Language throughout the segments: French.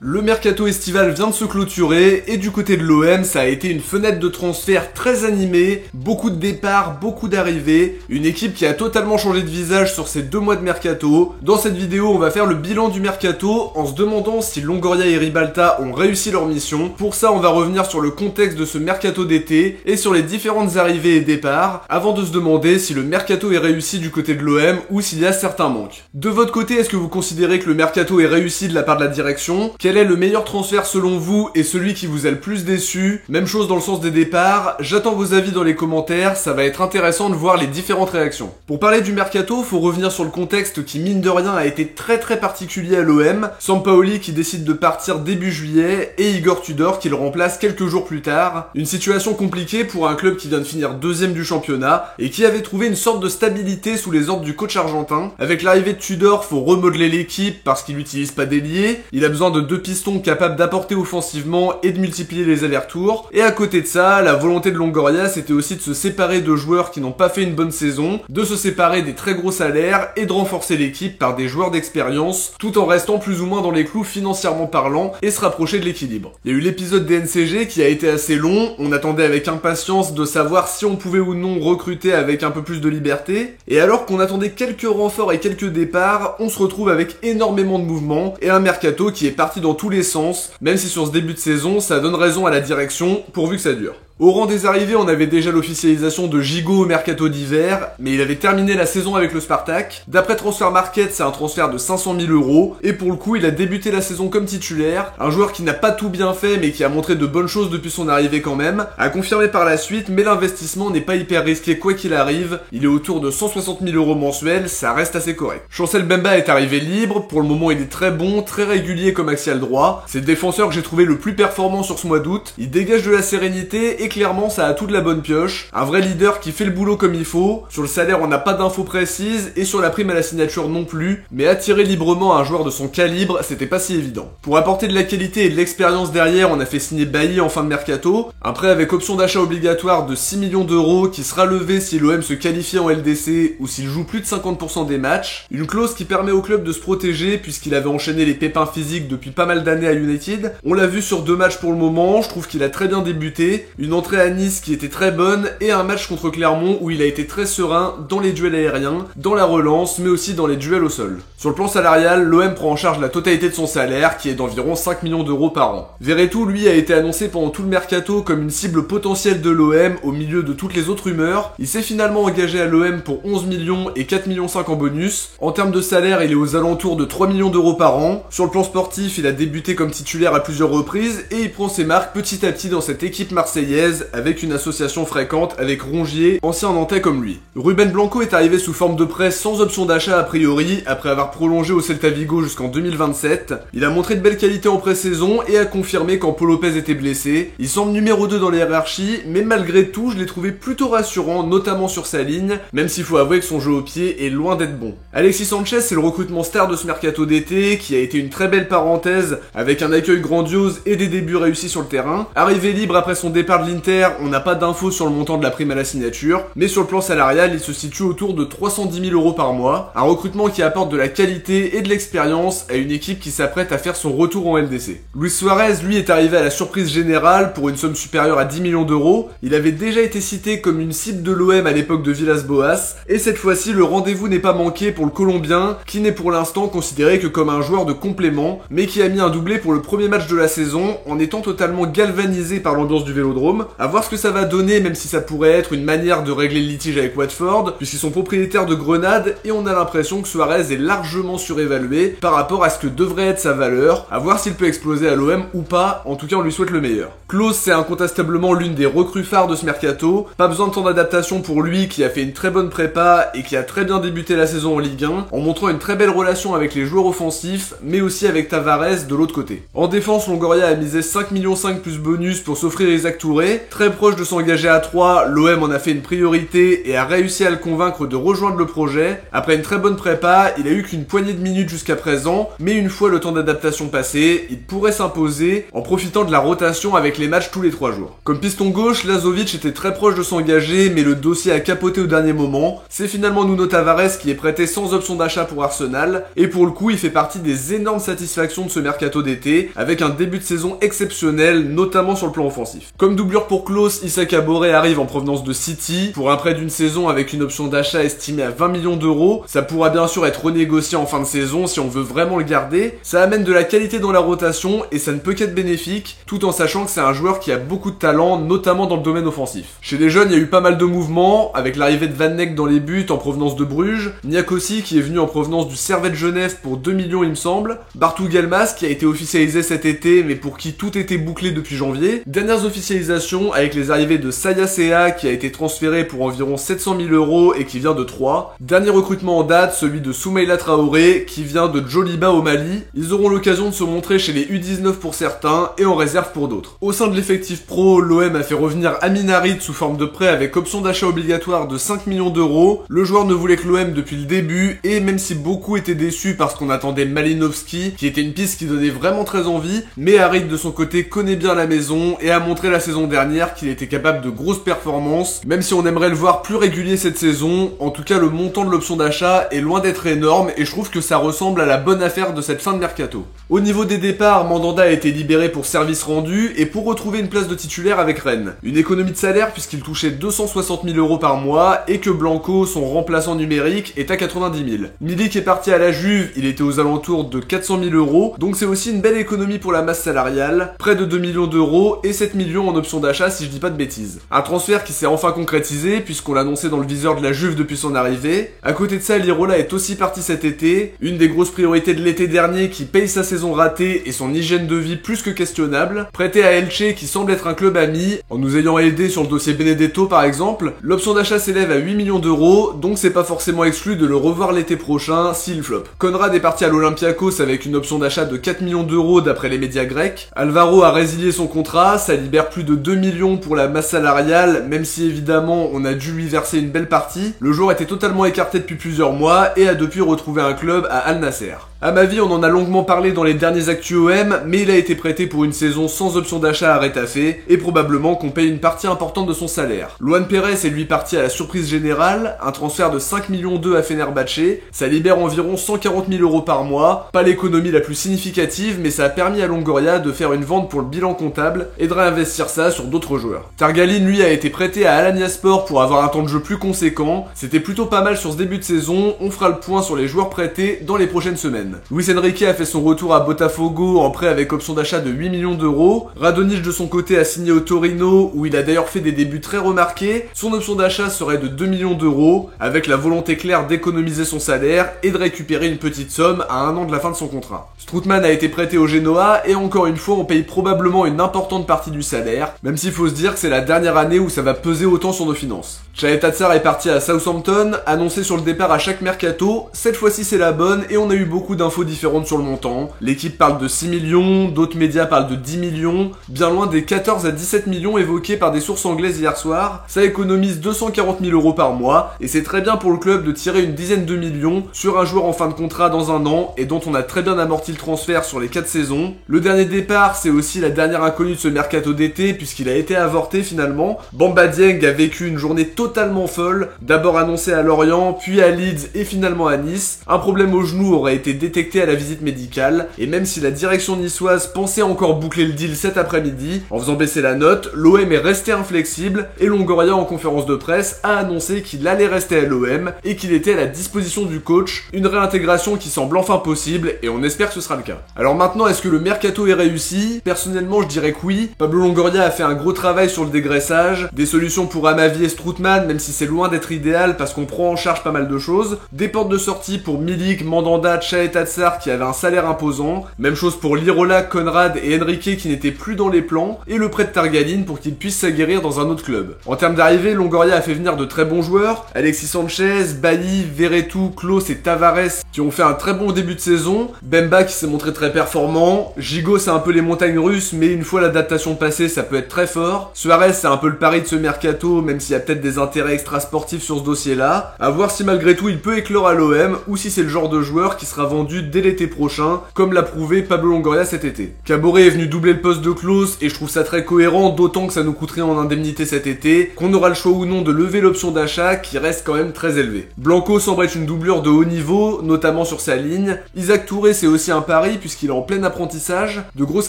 Le mercato estival vient de se clôturer et du côté de l'OM, ça a été une fenêtre de transfert très animée, beaucoup de départs, beaucoup d'arrivées, une équipe qui a totalement changé de visage sur ces 2 mois de mercato. Dans cette vidéo, on va faire le bilan du mercato en se demandant si Longoria et Ribalta ont réussi leur mission. Pour ça, on va revenir sur le contexte de ce mercato d'été et sur les différentes arrivées et départs, avant de se demander si le mercato est réussi du côté de l'OM ou s'il y a certains manques. De votre côté, est-ce que vous considérez que le mercato est réussi de la part de la direction ? Quel est le meilleur transfert selon vous et celui qui vous a le plus déçu? Même chose dans le sens des départs, j'attends vos avis dans les commentaires, ça va être intéressant de voir les différentes réactions. Pour parler du mercato, faut revenir sur le contexte qui mine de rien a été très particulier à l'OM, Sampaoli qui décide de partir début juillet et Igor Tudor qui le remplace quelques jours plus tard. Une situation compliquée pour un club qui vient de finir 2ème du championnat et qui avait trouvé une sorte de stabilité sous les ordres du coach argentin. Avec l'arrivée de Tudor, faut remodeler l'équipe parce qu'il n'utilise pas d'ailier, il a besoin de 2 pistons capable d'apporter offensivement et de multiplier les allers-retours. Et à côté de ça, la volonté de Longoria, c'était aussi de se séparer de joueurs qui n'ont pas fait une bonne saison, de se séparer des très gros salaires et de renforcer l'équipe par des joueurs d'expérience, tout en restant plus ou moins dans les clous financièrement parlant et se rapprocher de l'équilibre. Il y a eu l'épisode des NCG qui a été assez long, on attendait avec impatience de savoir si on pouvait ou non recruter avec un peu plus de liberté, et alors qu'on attendait quelques renforts et quelques départs, on se retrouve avec énormément de mouvements et un mercato qui est parti dans tous les sens, même si sur ce début de saison, ça donne raison à la direction, pourvu que ça dure. Au rang des arrivées, on avait déjà l'officialisation de Gigot au mercato d'hiver, mais il avait terminé la saison avec le Spartak. D'après Transfermarkt, c'est un transfert de 500 000 €, et pour le coup, il a débuté la saison comme titulaire, un joueur qui n'a pas tout bien fait, mais qui a montré de bonnes choses depuis son arrivée quand même, a confirmé par la suite, mais l'investissement n'est pas hyper risqué quoi qu'il arrive, il est autour de 160 000 € mensuels, ça reste assez correct. Chancel Mbemba est arrivé libre, pour le moment il est très bon, très régulier comme axial droit, c'est le défenseur que j'ai trouvé le plus performant sur ce mois d'août, il dégage de la sérénité, et clairement ça a tout de la bonne pioche, un vrai leader qui fait le boulot comme il faut. Sur le salaire on n'a pas d'infos précises et sur la prime à la signature non plus, mais attirer librement un joueur de son calibre c'était pas si évident. Pour apporter de la qualité et de l'expérience derrière, on a fait signer Bailly en fin de mercato, un prêt avec option d'achat obligatoire de 6 millions € qui sera levé si l'OM se qualifie en LDC ou s'il joue plus de 50% des matchs, une clause qui permet au club de se protéger puisqu'il avait enchaîné les pépins physiques depuis pas mal d'années à United. On l'a vu sur 2 matchs pour le moment, je trouve qu'il a très bien débuté, une entrée à Nice qui était très bonne et un match contre Clermont où il a été très serein dans les duels aériens, dans la relance mais aussi dans les duels au sol. Sur le plan salarial, l'OM prend en charge la totalité de son salaire qui est d'environ 5 millions € par an. Verretou lui a été annoncé pendant tout le mercato comme une cible potentielle de l'OM au milieu de toutes les autres rumeurs. Il s'est finalement engagé à l'OM pour 11 millions et 4 millions 5 en bonus. En termes de salaire, il est aux alentours de 3 millions € par an. Sur le plan sportif, il a débuté comme titulaire à plusieurs reprises et il prend ses marques petit à petit dans cette équipe marseillaise avec une association fréquente avec Rongier, ancien nantais comme lui. Ruben Blanco est arrivé sous forme de prêt sans option d'achat a priori, après avoir prolongé au Celta Vigo jusqu'en 2027. Il a montré de belles qualités en pré-saison et a confirmé quand Paul Lopez était blessé. Il semble numéro 2 dans les hiérarchies, mais malgré tout, je l'ai trouvé plutôt rassurant, notamment sur sa ligne, même s'il faut avouer que son jeu au pied est loin d'être bon. Alexis Sanchez, c'est le recrutement star de ce mercato d'été, qui a été une très belle parenthèse, avec un accueil grandiose et des débuts réussis sur le terrain. Arrivé libre après son départ de l'Inter, on n'a pas d'infos sur le montant de la prime à la signature, mais sur le plan salarial, il se situe autour de 310 000 € par mois, un recrutement qui apporte de la qualité et de l'expérience à une équipe qui s'apprête à faire son retour en LDC. Luis Suarez, lui, est arrivé à la surprise générale pour une somme supérieure à 10 millions €. Il avait déjà été cité comme une cible de l'OM à l'époque de Villas-Boas, et cette fois-ci, le rendez-vous n'est pas manqué pour le Colombien, qui n'est pour l'instant considéré que comme un joueur de complément, mais qui a mis un doublé pour le premier match de la saison, en étant totalement galvanisé par l'ambiance du Vélodrome. À voir ce que ça va donner, même si ça pourrait être une manière de régler le litige avec Watford, puisqu'ils sont propriétaires de Grenade, et on a l'impression que Suarez est largement surévalué par rapport à ce que devrait être sa valeur, à voir s'il peut exploser à l'OM ou pas, en tout cas on lui souhaite le meilleur. Klose, c'est incontestablement l'une des recrues phares de ce mercato, pas besoin de temps d'adaptation pour lui qui a fait une très bonne prépa et qui a très bien débuté la saison en Ligue 1, en montrant une très belle relation avec les joueurs offensifs, mais aussi avec Tavares de l'autre côté. En défense, Longoria a misé 5 millions 5 plus bonus pour s'offrir Isaac Touré, Traoré. Très proche de s'engager à 3, l'OM en a fait une priorité et a réussi à le convaincre de rejoindre le projet. Après une très bonne prépa, il a eu qu'une poignée de minutes jusqu'à présent, mais une fois le temps d'adaptation passé, il pourrait s'imposer en profitant de la rotation avec les matchs tous les 3 jours. Comme piston gauche, Lazovic était très proche de s'engager, mais le dossier a capoté au dernier moment. C'est finalement Nuno Tavares qui est prêté sans option d'achat pour Arsenal, et pour le coup, il fait partie des énormes satisfactions de ce mercato d'été, avec un début de saison exceptionnel, notamment sur le plan offensif. Comme doublure pour Klose, Issa Kabore arrive en provenance de City, pour un prêt d'une saison avec une option d'achat estimée à 20 millions d'euros. Ça pourra bien sûr être renégocié en fin de saison si on veut vraiment le garder. Ça amène de la qualité dans la rotation, et ça ne peut qu'être bénéfique, tout en sachant que c'est un joueur qui a beaucoup de talent, notamment dans le domaine offensif. Chez les jeunes, il y a eu pas mal de mouvements, avec l'arrivée de Van Neck dans les buts en provenance de Bruges, Niakossi qui est venu en provenance du Servette Genève pour 2 millions il me semble, Bartu Gelmas qui a été officialisé cet été mais pour qui tout était bouclé depuis janvier, dernières officialisations avec les arrivées de Saya Sea qui a été transféré pour environ 700 000 euros et qui vient de Troyes, dernier recrutement en date, celui de Soumaïla Traoré qui vient de Djoliba au Mali. Ils auront l'occasion de se montrer chez les U19 pour certains et en réserve pour d'autres. Au sein de l'effectif pro, l'OM a fait revenir Amin Harit sous forme de prêt avec option d'achat obligatoire de 5 millions d'euros. Le joueur ne voulait que l'OM depuis le début et même si beaucoup étaient déçus parce qu'on attendait Malinovski, qui était une piste qui donnait vraiment très envie, mais Harit de son côté connaît bien la maison et a montré la saison dernière qu'il était capable de grosses performances, même si on aimerait le voir plus régulier cette saison. En tout cas, le montant de l'option d'achat est loin d'être énorme et je trouve que ça ressemble à la bonne affaire de cette fin de mercato. Au niveau des départs, Mandanda a été libéré pour service rendu et pour retrouver une place de titulaire avec Rennes. Une économie de salaire puisqu'il touchait 260 000 euros par mois et que Blanco, son remplaçant numérique, est à 90 000. Milik est parti à la Juve, il était aux alentours de 400 000 euros, donc c'est aussi une belle économie pour la masse salariale, près de 2 millions d'euros et 7 millions en option d'achat si je dis pas de bêtises. Un transfert qui s'est enfin concrétisé puisqu'on l'annonçait dans le viseur de la Juve depuis son arrivée. À côté de ça, Lirola est aussi parti cet été, une des grosses priorités de l'été dernier qui paye sa saison ratée et son hygiène de vie plus que questionnable. Prêté à Elche qui semble être un club ami, en nous ayant aidé sur le dossier Benedetto par exemple, l'option d'achat s'élève à 8 millions d'euros, donc c'est pas forcément exclu de le revoir l'été prochain s'il flop. Conrad est parti à l'Olympiakos avec une option d'achat de 4 millions d'euros d'après les médias grecs. Alvaro a résilié son contrat, ça libère plus de 2 millions pour la masse salariale, même si évidemment on a dû lui verser une belle partie. Le joueur était totalement écarté depuis plusieurs mois et a depuis retrouvé un club à Al Nasser. À ma vie, on en a longuement parlé dans les derniers actus OM, mais il a été prêté pour une saison sans option d'achat à Retafe, et probablement qu'on paye une partie importante de son salaire. Luan Pérez est lui parti à la surprise générale, un transfert de 5 millions à Fenerbahçe, ça libère environ 140 000 euros par mois, pas l'économie la plus significative, mais ça a permis à Longoria de faire une vente pour le bilan comptable et de réinvestir ça sur d'autres joueurs. Targalin, lui, a été prêté à Alanyaspor pour avoir un temps de jeu plus conséquent, c'était plutôt pas mal sur ce début de saison, on fera le point sur les joueurs prêtés dans les prochaines semaines. Luis Enrique a fait son retour à Botafogo en prêt avec option d'achat de 8 millions d'euros. Radonjic de son côté a signé au Torino où il a d'ailleurs fait des débuts très remarqués. Son option d'achat serait de 2 millions d'euros avec la volonté claire d'économiser son salaire et de récupérer une petite somme à 1 an de la fin de son contrat. Strootman a été prêté au Genoa et encore une fois on paye probablement une importante partie du salaire, même s'il faut se dire que c'est la dernière année où ça va peser autant sur nos finances. Chaet Tatsar est parti à Southampton, annoncé sur le départ à chaque mercato. Cette fois-ci c'est la bonne et on a eu beaucoup d'infos différentes sur le montant. L'équipe parle de 6 millions, d'autres médias parlent de 10 millions, bien loin des 14 à 17 millions évoqués par des sources anglaises hier soir. Ça économise 240 000 euros par mois et c'est très bien pour le club de tirer une dizaine de millions sur un joueur en fin de contrat dans un an et dont on a très bien amorti le transfert sur les 4 saisons. Le dernier départ, c'est aussi la dernière inconnue de ce mercato d'été puisqu'il a été avorté finalement. Bamba Dieng a vécu une journée totalement folle, d'abord annoncé à Lorient, puis à Leeds et finalement à Nice. Un problème au genou aurait été détecté à la visite médicale et même si la direction niçoise pensait encore boucler le deal cet après-midi, en faisant baisser la note, l'OM est resté inflexible et Longoria en conférence de presse a annoncé qu'il allait rester à l'OM et qu'il était à la disposition du coach, une réintégration qui semble enfin possible et on espère que ce sera le cas. Alors maintenant, est-ce que le mercato est réussi? Personnellement, je dirais que oui. Pablo Longoria a fait un gros travail sur le dégraissage, des solutions pour Amavi et Strootman, même si c'est loin d'être idéal parce qu'on prend en charge pas mal de choses, des portes de sortie pour Milik, Mandanda, Chaet Atsar qui avait un salaire imposant, même chose pour Lirola, Conrad et Enrique qui n'étaient plus dans les plans, et le prêt de Targaline pour qu'il puisse s'aguerrir dans un autre club. En termes d'arrivée, Longoria a fait venir de très bons joueurs, Alexis Sanchez, Bailly, Verretou, Klose et Tavares qui ont fait un très bon début de saison, Bemba qui s'est montré très performant, Gigot c'est un peu les montagnes russes mais une fois l'adaptation passée ça peut être très fort, Suarez c'est un peu le pari de ce mercato même s'il y a peut-être des intérêts extra-sportifs sur ce dossier là, à voir si malgré tout il peut éclore à l'OM ou si c'est le genre de joueur qui sera vendu dès l'été prochain comme l'a prouvé Pablo Longoria cet été. Caboret est venu doubler le poste de Klose et je trouve ça très cohérent d'autant que ça nous coûterait en indemnité cet été, qu'on aura le choix ou non de lever l'option d'achat qui reste quand même très élevée. Blanco semble être une doublure de haut niveau, notamment sur sa ligne. Isaac Touré c'est aussi un pari puisqu'il est en plein apprentissage, de grosse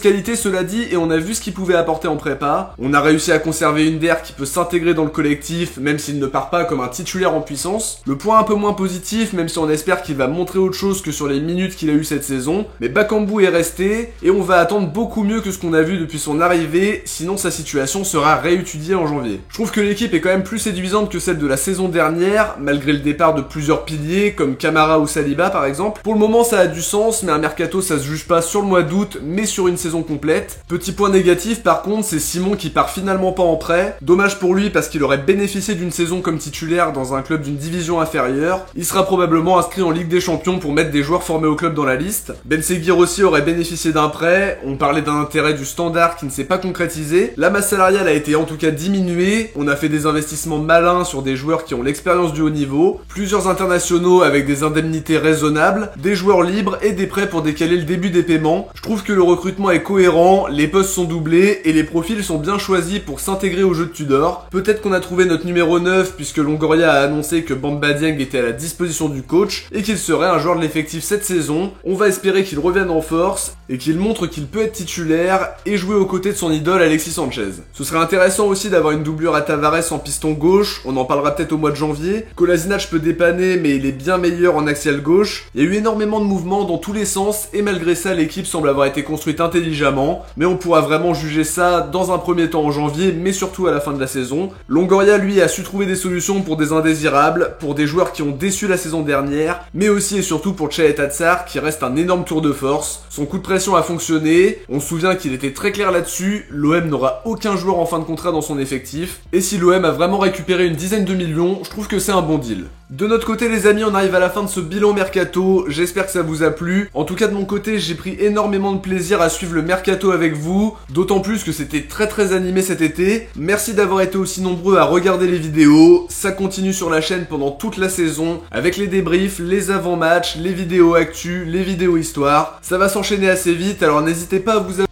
qualité cela dit et on a vu ce qu'il pouvait apporter en prépa. On a réussi à conserver une der qui peut s'intégrer dans le collectif même s'il ne part pas comme un titulaire en puissance. Le point un peu moins positif même si on espère qu'il va montrer autre chose que sur les minutes qu'il a eu cette saison, mais Bakambu est resté et on va attendre beaucoup mieux que ce qu'on a vu depuis son arrivée, sinon sa situation sera réétudiée en janvier. Je trouve que l'équipe est quand même plus séduisante que celle de la saison dernière, malgré le départ de plusieurs piliers comme Camara ou Saliba par exemple. Pour le moment ça a du sens, mais un mercato ça se juge pas sur le mois d'août, mais sur une saison complète. Petit point négatif par contre, c'est Simon qui part finalement pas en prêt. Dommage pour lui parce qu'il aurait bénéficié d'une saison comme titulaire dans un club d'une division inférieure. Il sera probablement inscrit en Ligue des Champions pour mettre des joueurs formés au club dans la liste. Ben Seguir aussi aurait bénéficié d'un prêt, on parlait d'un intérêt du Standard qui ne s'est pas concrétisé. La masse salariale a été en tout cas diminuée, on a fait des investissements malins sur des joueurs qui ont l'expérience du haut niveau, plusieurs internationaux avec des indemnités raisonnables, des joueurs libres et des prêts pour décaler le début des paiements. Je trouve que le recrutement est cohérent, les postes sont doublés et les profils sont bien choisis pour s'intégrer au jeu de Tudor. Peut-être qu'on a trouvé notre numéro 9 puisque Longoria a annoncé que Bamba Dieng était à la disposition du coach et qu'il serait un joueur de l'effectif cette saison. On va espérer qu'il revienne en force et qu'il montre qu'il peut être titulaire et jouer aux côtés de son idole Alexis Sanchez. Ce serait intéressant aussi d'avoir une doublure à Tavares en piston gauche, on en parlera peut-être au mois de janvier. Kolasinac peut dépanner mais il est bien meilleur en axial gauche. Il y a eu énormément de mouvements dans tous les sens et malgré ça l'équipe semble avoir été construite intelligemment, mais on pourra vraiment juger ça dans un premier temps en janvier mais surtout à la fin de la saison. Longoria lui a su trouver des solutions pour des indésirables, pour des joueurs qui ont déçu la saison dernière, mais aussi et surtout pour Chaet Atsar qui reste un énorme tour de force. Son coup de pression a fonctionné, on se souvient qu'il était très clair là-dessus, l'OM n'aura aucun joueur en fin de contrat dans son effectif, et si l'OM a vraiment récupéré une dizaine de millions, je trouve que c'est un bon deal. De notre côté les amis, on arrive à la fin de ce bilan mercato, j'espère que ça vous a plu. En tout cas de mon côté, j'ai pris énormément de plaisir à suivre le mercato avec vous, d'autant plus que c'était très animé cet été. Merci d'avoir été aussi nombreux à regarder les vidéos, ça continue sur la chaîne pendant toute la saison, avec les débriefs, les avant-matchs, les vidéos actu, les vidéos histoire. Ça va s'enchaîner assez vite, alors n'hésitez pas à vous abonner